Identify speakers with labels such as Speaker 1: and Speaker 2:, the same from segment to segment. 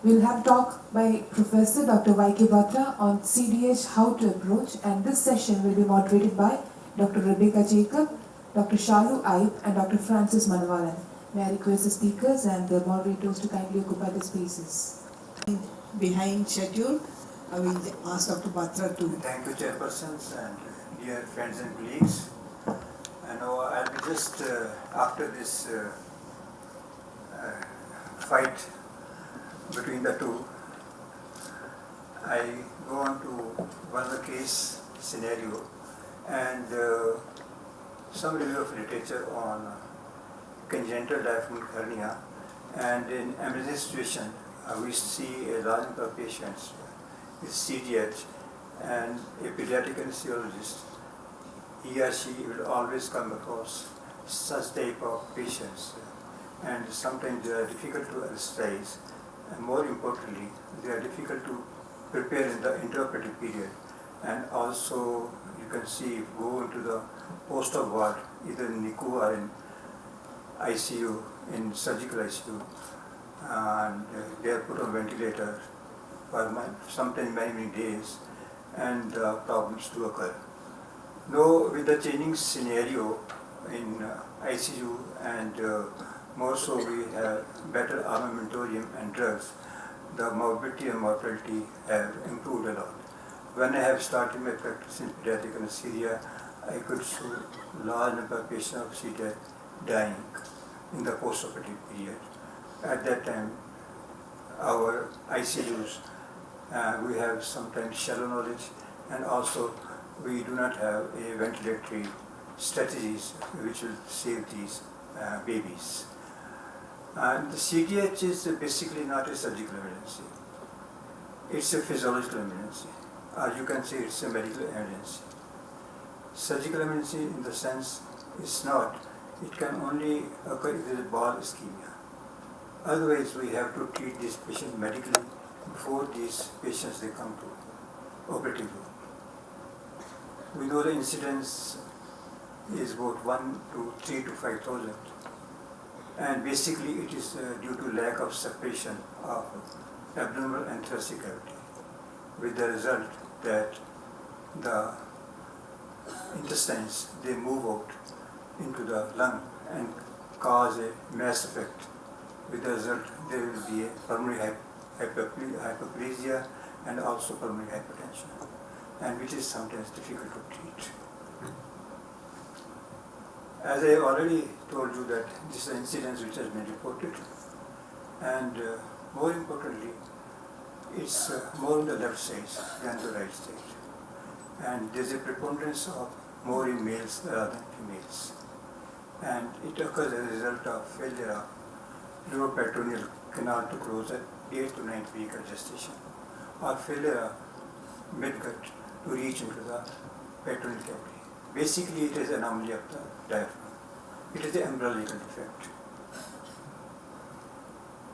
Speaker 1: We'll have talk by Professor Dr. Batra on CDH, how to approach, and this session will be moderated by Dr. Rebecca Jacob, Dr. Shalu Aib, and Dr. Francis Manavalan. May I request the speakers and the moderators to kindly occupy the spaces.
Speaker 2: Behind schedule, I will ask Dr. Batra to.
Speaker 3: Thank you, chairpersons and dear friends and colleagues. I know I'll be just after this fight between the two, I go on to one of the case scenario and some review of literature on congenital diaphragmatic hernia, and in emergency situation we see a large number of patients with CDH, and a pediatric anesthesiologist, he or she will always come across such type of patients, and sometimes they are difficult to anesthetize, and more importantly they are difficult to prepare in the intraoperative period, and also you can see go into the post-op ward either in NICU or in ICU, in surgical ICU, and they are put on ventilator for sometimes many days, and problems do occur. Though with the changing scenario in ICU and more so we have better armamentarium and drugs, the morbidity and mortality have improved a lot. When I have started my practice in pediatric anesthesia, I could show large number of patients of CDH dying in the post-operative period. At that time, our ICUs, we have sometimes shallow knowledge, and also we do not have a ventilatory strategies which will save these babies. And the CDH is basically not a surgical emergency. It's a physiological emergency, or you can say it's a medical emergency. Surgical emergency in the sense it's not. It can only occur if there is ball ischemia. Otherwise, we have to treat these patients medically before these patients they come to operative room. We know the incidence is about 1 to 3 to 5,000, and basically it is due to lack of separation of abdominal and thoracic cavity, with the result that the intestines they move out into the lung and cause a mass effect. With the result, there will be a pulmonary hyperplasia and also pulmonary hypertension, and which is sometimes difficult to treat. As I already told you that this is an incidence which has been reported, and more importantly, it's more on the left side than the right side, and there's a preponderance of more in males rather than females, and it occurs as a result of failure of uroperitoneal canal to close at 8 to 9 week of gestation, or failure of midgut to reach into the peritoneal cavity. Basically, it is an anomaly of the diaphragm. It is the embryological defect.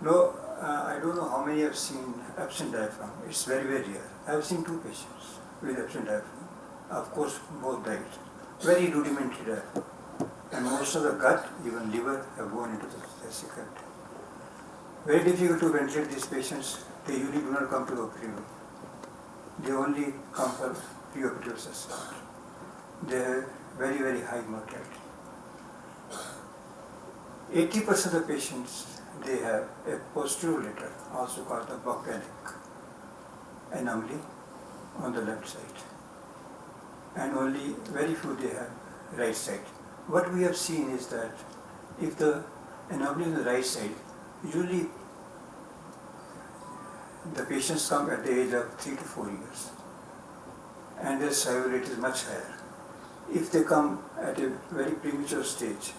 Speaker 3: No, I don't know how many have seen absent diaphragm. It's very rare. I have seen 2 patients with absent diaphragm. Of course, both died. Very rudimentary diaphragm. And most of the gut, even liver, have gone into the thoracic cavity. Very difficult to ventilate these patients. They usually do not come to the operating room. They only come for preoperative assessment. They have very high mortality. 80% of the patients, they have a posterior lateral, also called the volcanic anomaly on the left side. And only very few they have right side. What we have seen is that if the anomaly on the right side, usually the patients come at the age of 3 to 4 years, and their survival rate is much higher. If they come at a very premature stage,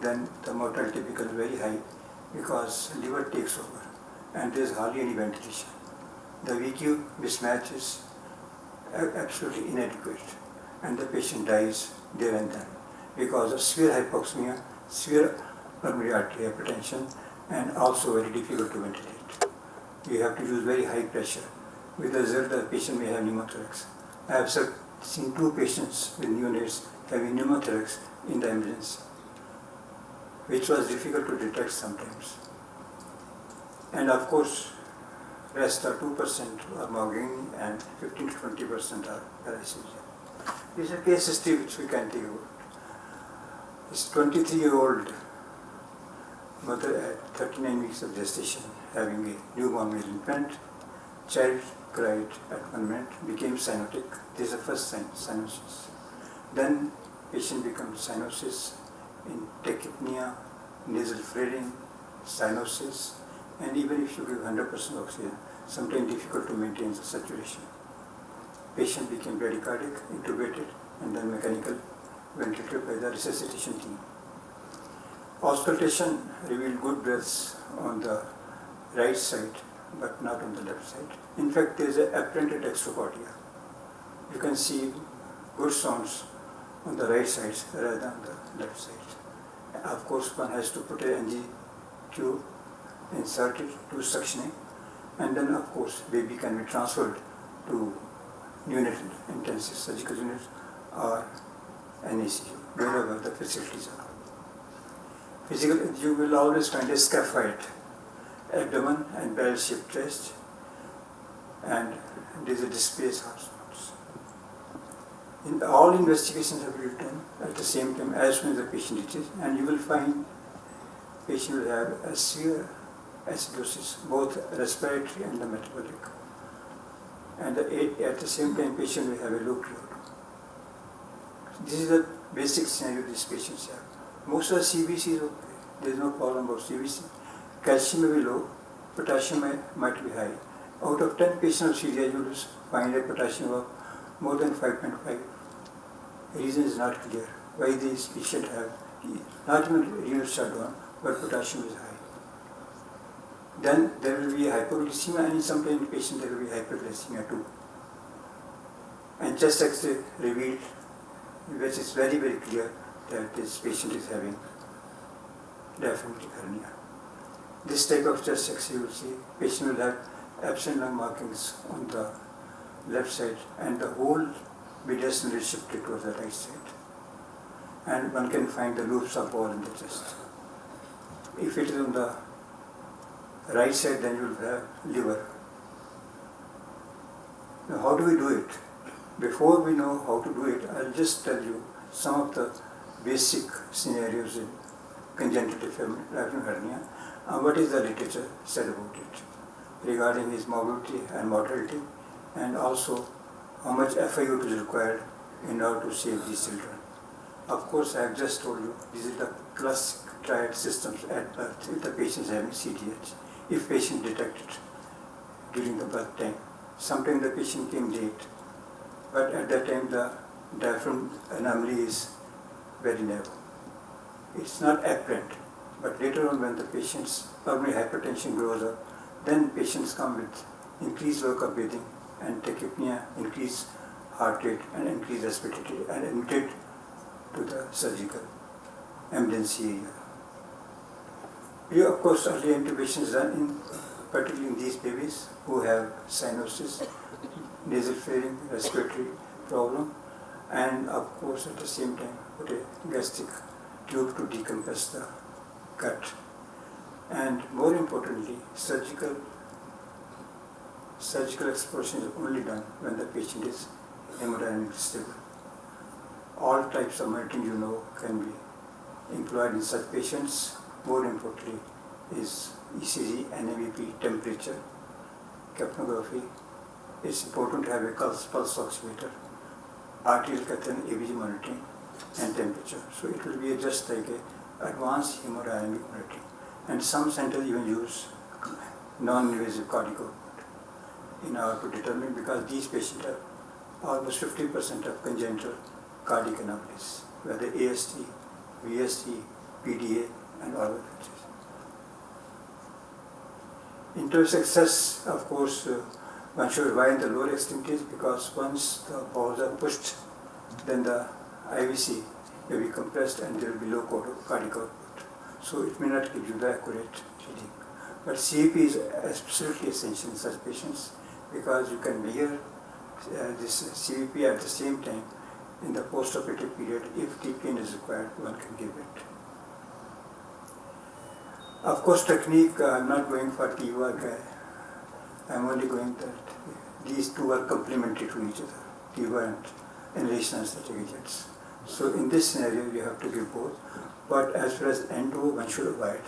Speaker 3: then the mortality becomes very high because liver takes over and there is hardly any ventilation. The VQ mismatch is absolutely inadequate, and the patient dies there and then because of severe hypoxemia, severe pulmonary artery hypertension, and also very difficult to ventilate. You have to use very high pressure. With the result, the patient may have pneumothorax. I have seen 2 patients with neonates having pneumothorax in the emergency, which was difficult to detect sometimes. And of course, rest are 2% are morphine and 15 to 20% are paresthesia. This is a case history which we can take about. This 23-year-old mother at 39 weeks of gestation having a newborn male infant, child cried at 1 minute, became cyanotic. This is the first sign, cyanosis. Then patient becomes cyanosis in tachypnea, nasal flaring, cyanosis, and even if you give 100% oxygen, sometimes difficult to maintain the saturation. Patient became bradycardic, intubated, and then mechanical ventilated by the resuscitation team. Auscultation revealed good breaths on the right side, but not on the left side. In fact, there is an apparent dextrocardia. You can see good sounds on the right side rather than the left side. Of course, one has to put an NG tube, insert it, do suctioning, and then of course baby can be transferred to neonatal intensive surgical unit or NICU, wherever the facilities are. Physical, you will always find a scaphoid abdomen and barrel-shaped chest, and there is a displaced heart spots. In all investigations have been done at the same time as soon as the patient reaches, and you will find patient will have a severe acidosis, both respiratory and the metabolic. And at the same time, patient will have a low pH. This is the basic scenario these patients have. Most of the CBC is okay. There is no problem about CBC. Calcium may be low, potassium might be high. Out of 10 patients of CDH, you will find a potassium of more than 5.5. The reason is not clear why these patients have not even renal shutdown, but potassium is high. Then there will be hypoglycemia, and in some patients there will be hyperglycemia too. And chest X-ray revealed, which is very, very clear, that this patient is having diaphragmatic hernia. This type of chest X-ray you will see, patient will have absent lung markings on the left side, and the whole mediastinal is shifted towards the right side. And one can find the loops of ball in the chest. If it is on the right side, then you will have liver. Now, how do we do it? Before we know how to do it, I'll just tell you some of the basic scenarios in congenital diaphragmatic hernia and what is the literature said about it regarding his morbidity and mortality, and also how much FIO is required in order to save these children. Of course, I have just told you, these are the classic triad systems at birth if the patient is having CDH. If patient detected during the birth time, sometimes the patient came late, but at that time the diaphragm anomaly is very narrow. It's not apparent, but later on when the patient's pulmonary hypertension grows up, then patients come with increased work of breathing and tachypnea, increased heart rate and increased respiratory and admitted to the surgical emergency area. We of course early intubation is done particularly in these babies who have cyanosis, nasal flaring, respiratory problem, and of course at the same time put a gastric tube to decompress the gut. And more importantly, surgical exploration is only done when the patient is hemodynamically stable. All types of monitoring can be employed in such patients. More importantly is ECG, NABP, temperature, capnography. It's important to have a pulse oximeter, arterial catheter, ABG monitoring, and temperature. So it will be just like a advanced hemodynamic monitoring. And some centers even use non-invasive cardiac output in order to determine, because these patients have almost 50% of congenital cardiac anomalies, whether AST, VST, PDA, and all of it. In terms of success, of course, one should rely on the lower extremities, because once the balls are pushed, then the IVC may be compressed and there will be low cardiac output. So it may not give you the accurate reading. But CEP is absolutely essential in such patients, because you can measure this CVP at the same time in the post-operative period. If TPN is required, one can give it. Of course, technique, I'm not going for TUR I'm only going that these two are complementary to each other, TIVA and inhalation anesthetic agents. So in this scenario, you have to give both. But as far as endo, one should avoid.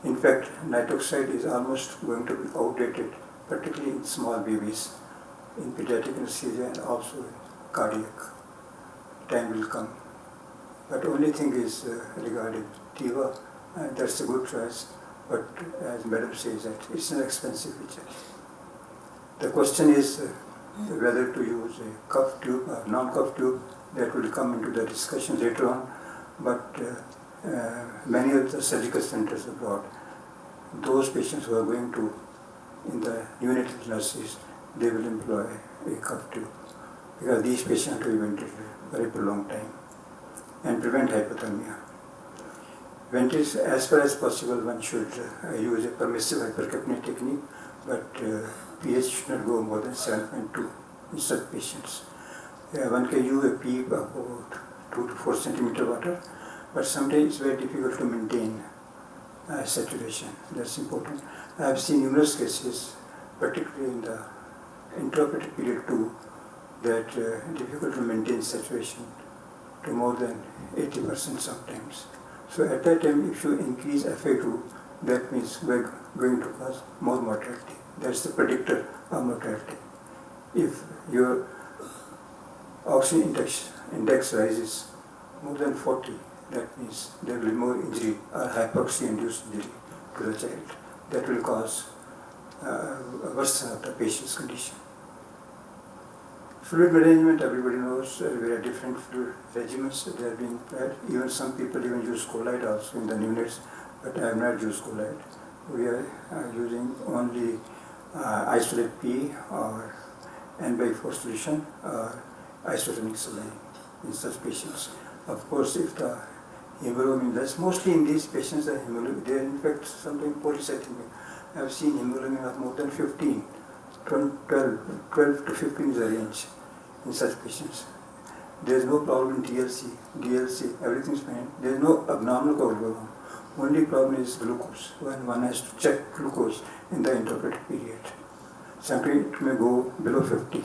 Speaker 3: In fact, nitoxide is almost going to be outdated, particularly in small babies, in pediatric anesthesia and also in cardiac. Time will come. But only thing is regarding TIVA, that's a good choice. But as Madam says, that it's an expensive feature. The question is whether to use a cuff tube or non-cuff tube. That will come into the discussion later on. But many of the surgical centers abroad, those patients who are going to in the neonatal nurseries, they will employ a cuff tube because these patients have to be ventilated for a prolonged time and prevent hypothermia. As far as possible, one should use a permissive hypercapnia technique, but pH should not go more than 7.2 in such patients. One can use a PEEP of about 2 to 4 centimeter water, but sometimes it's very difficult to maintain saturation. That's important. I have seen numerous cases, particularly in the intraoperative period too, that difficult to maintain saturation to more than 80% sometimes. So at that time, if you increase FA2, that means we're going to cause more mortality. That's the predictor of mortality. If your oxygen index rises more than 40, that means there will be more injury or hypoxia-induced injury to the child. That will cause worsen of the patient's condition. Fluid management, everybody knows, there are different fluid regimens that are being applied. Even some people even use colloid also in the neonates, but I have not used colloid. We are using only isolate P or N/4 solution or isotonic saline in such patients. Of course, if the hemoglobin less, mostly in these patients, the hemoglobin, they are in fact something polycythemic. I have seen hemoglobin of more than 15, 12 to 15 is the range in such patients. There is no problem in TLC, DLC, everything is fine. There is no abnormal coagulum. Only problem is glucose, when one has to check glucose in the intraoperative period. Sometimes it may go below 50,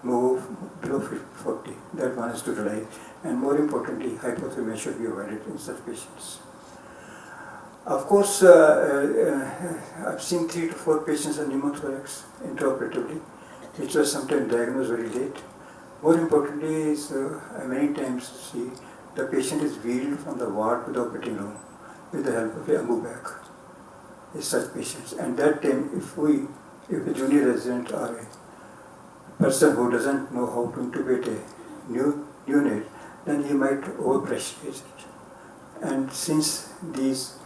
Speaker 3: move below 40, that one has to rely. And more importantly, hypothermia should be avoided in such patients. Of course, I've seen 3 to 4 patients on pneumothorax intraoperatively, which was sometimes diagnosed very late. More importantly is many times see the patient is wheeled from the ward to the operating room with the help of a AMBU bag. Is such patients, and that time if a junior resident or a person who doesn't know how to intubate a neonate, then he might overpressurize it. And since these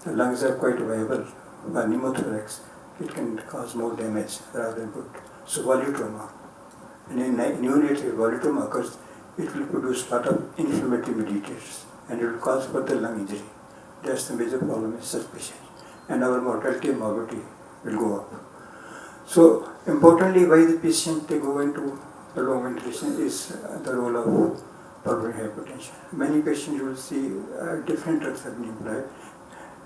Speaker 3: lungs are quite viable by pneumothorax, it can cause more damage rather than good. So volutrauma. And in neonatal volutrauma occurs, it will produce a lot of inflammatory mediators and it will cause further lung injury. That's the major problem in such patients. And our mortality and morbidity will go up. So importantly, why the patient they go into prolonged ventilation is the role of pulmonary hypertension. Many patients you will see different drugs have been employed.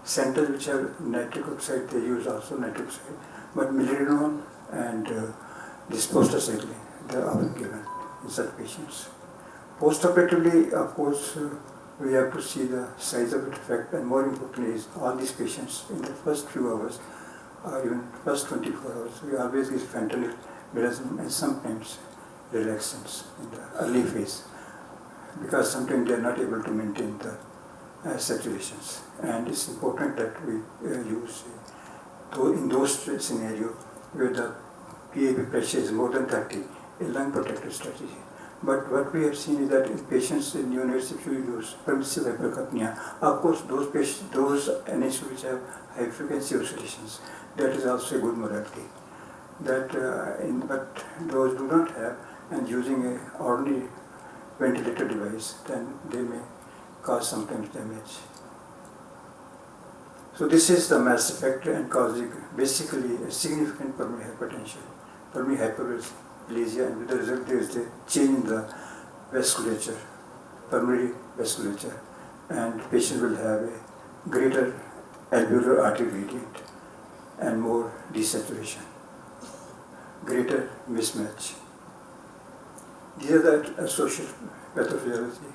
Speaker 3: Centers which have nitric oxide, they use also nitric oxide, but milrinone and this prostacyclin, they are often given in such patients. Postoperatively, of course, we have to see the size of the effect, and more importantly is all these patients in the first few hours or even first 24 hours, we always give fentanyl, midazolam, and sometimes relaxants in the early phase because sometimes they are not able to maintain the saturations. And it's important that we use, in those scenarios where the PAP pressure is more than 30, a lung protective strategy. But what we have seen is that in patients in neonates, if you use permissive hypercapnia, of course those patients, those NHs which have high frequency oscillations, that is also a good modality. But those do not have, and using an ordinary ventilator device, then they may cause sometimes damage. So this is the mass effect and causing basically a significant pulmonary hypertension, pulmonary hyperplasia, and with the result there is a change in the vasculature, pulmonary vasculature, and patient will have a greater alveolar artery gradient and more desaturation. greater mismatch. These are the associated pathophysiology.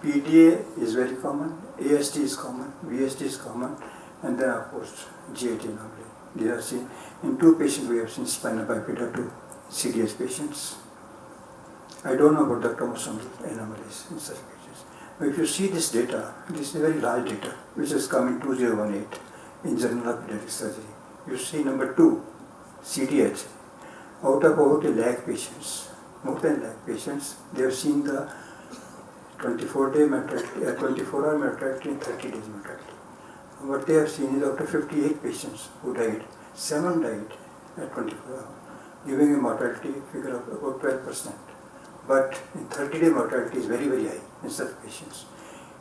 Speaker 3: PDA is very common, AST is common, VST is common, and then of course GAT anomaly. These are seen in 2 patients. We have seen spinal bifida to CDH patients. I don't know about the chromosomal anomalies in such patients. But if you see this data, this is very large data, which has come in 2018 in Journal of Pediatric Surgery. You see number 2, CDH. Out of about 1 lakh patients, more than 1 lakh patients, they have seen the 24-day mortality, 24-hour mortality and 30 days mortality. What they have seen is out of 58 patients who died, 7 died at 24 hours, giving a mortality figure of about 12%. But in 30-day mortality is very, very high in such patients.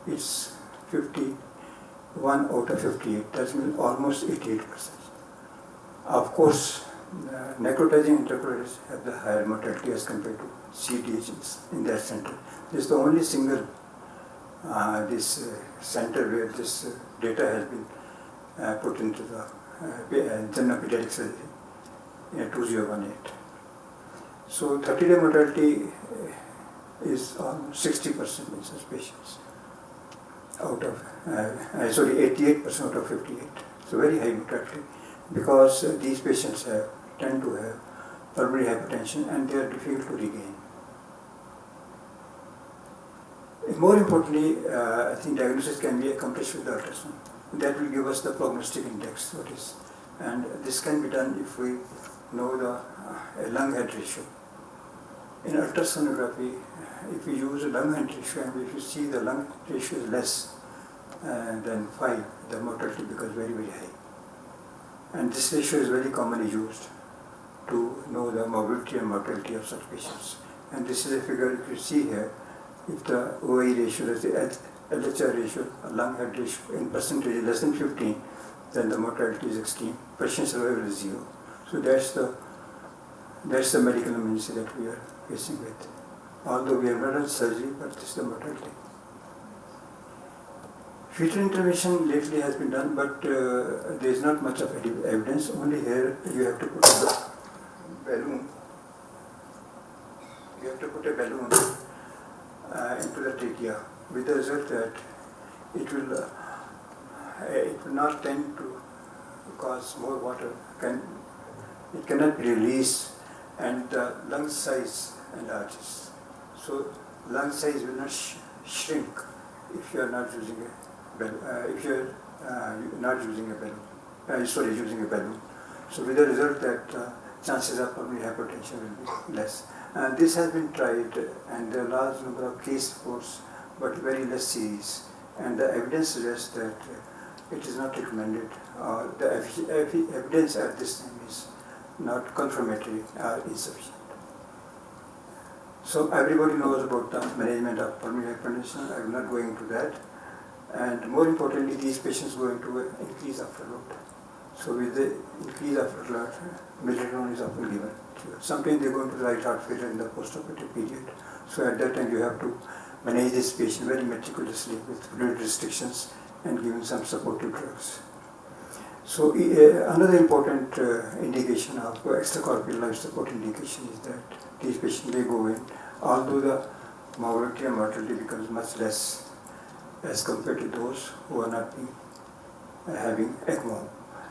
Speaker 3: It's 51 out of 58, that means almost 88%. Of course, necrotizing enterocolitis have the higher mortality as compared to CDHs in that center. This is the only single center where this data has been put into the Journal of Pediatric Surgery in 2018. So 30-day mortality is almost 60% in such patients out of, 88% out of 58. So very high mortality because these patients tend to have pulmonary hypertension and they are difficult to regain. More importantly, I think diagnosis can be accomplished with the ultrasound. That will give us the prognostic index, what is, and this can be done if we know the lung head ratio. In ultrasonography, if we use a lung head ratio and if you see the lung ratio is less than 5, the mortality becomes very, very high. And this ratio is very commonly used to know the morbidity and mortality of such patients. And this is a figure if you see here. If the OI ratio, that's the LHR ratio, lung head ratio in percentage is less than 15, then the mortality is extreme. Patient survival is 0. So that's the medical emergency that we are facing with. Although we have not done surgery, but this is the mortality. Fetal intervention lately has been done, but there is not much of evidence. Only here you have to put a balloon. You have to put a balloon into the trachea, with the result that it will not tend to cause more water. It cannot be released, and the lung size enlarges. So lung size will not shrink if you are not using a balloon. If you are not using a balloon, using a balloon. So with the result that chances of pulmonary hypertension will be less. This has been tried, and there are a large number of case reports, but very less series. And the evidence suggests that it is not recommended. The evidence at this time is not confirmatory or insufficient. So everybody knows about the management of pulmonary hypertension. I will not go into that. And more importantly, these patients go into an increase afterload. So with the increase afterload, milrinone is often given. Sometimes they go into the right heart failure in the postoperative period. So at that time you have to manage this patient very meticulously with fluid restrictions and giving some supportive drugs. So another important indication of extracorporeal life support indication is that these patients may go in, although the morbidity and mortality becomes much less as compared to those who are not having ECMO.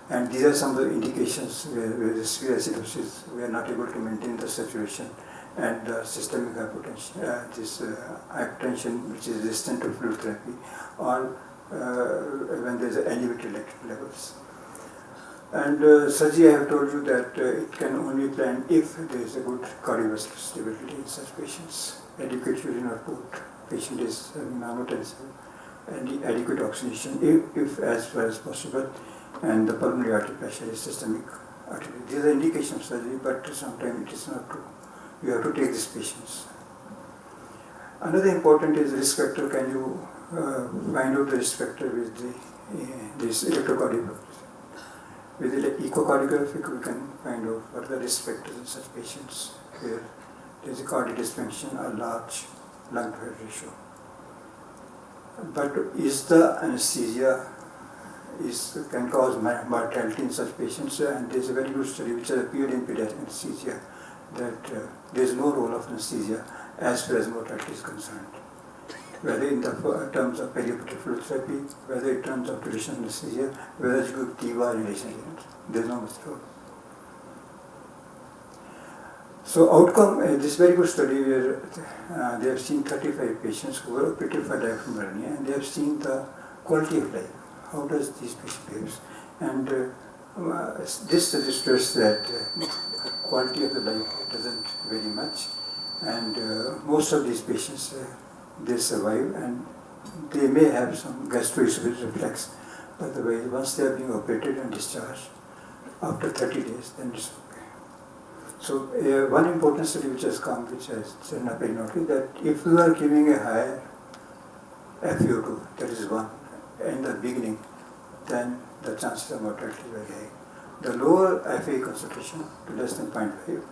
Speaker 3: And these are some of the indications where the severe acidosis, we are not able to maintain the saturation, and systemic hypertension, hypertension which is resistant to fluid therapy, or when there is elevated electric levels. And surgery, I have told you that it can only plan if there is a good cardiovascular stability in such patients. Adequate urine output, patient is normotensive, and adequate oxygenation if as far as possible, and the pulmonary artery pressure is systemic artery. These are indications of surgery, but sometimes it is not true. You have to take these patients. Another important is risk factor. Can you find out the risk factor with this electrocardiography? With the echocardiography, we can find out what are the risk factors in such patients where there is a cardiac dysfunction or large lung-to-head ratio. But is the anesthesia can cause mortality in such patients, and there is a very good study which has appeared in pediatric anesthesia that there is no role of anesthesia as far as mortality is concerned. Whether in terms of perioperative fluid therapy, whether in terms of traditional anesthesia, whether it's good TIVA or inhalation agents, there is no much role. So outcome, this very good study where they have seen 35 patients who were operated for diaphragm hernia, and they have seen the quality of life. How does these patients behave? And this suggests that quality of the life doesn't vary much, and most of these patients they survive, and they may have some gastroesophageal reflux. Otherwise, once they are being operated and discharged after 30 days, then it's okay. So one important study which has come, which has turned up in notice that if you are giving a higher FiO2, that is 1, in the beginning, then the chances of mortality are very high. The lower FA concentration to less than 0.5,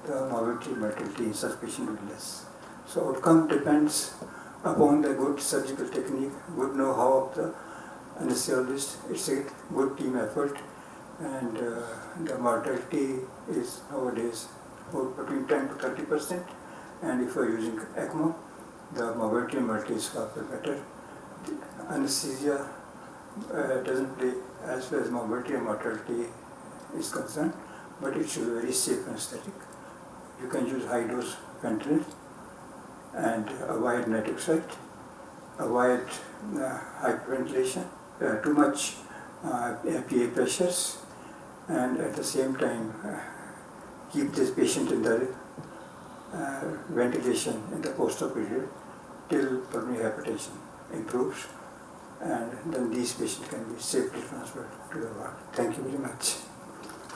Speaker 3: the morbidity and mortality in such patients will be less. So outcome depends upon the good surgical technique, good know-how of the anesthesiologist. It's a good team effort, and the mortality is nowadays between 10 to 30%, and if you are using ECMO, the morbidity and mortality is far better. Anesthesia doesn't play as far as morbidity and mortality is concerned, but it should be very safe anesthetic. You can use high dose fentanyl and avoid nitric oxide, avoid hyperventilation, too much PA pressures, and at the same time keep this patient in the ventilation in the post-op period till pulmonary hypertension improves, and then these patients can be safely transferred to the ward. Thank you very much.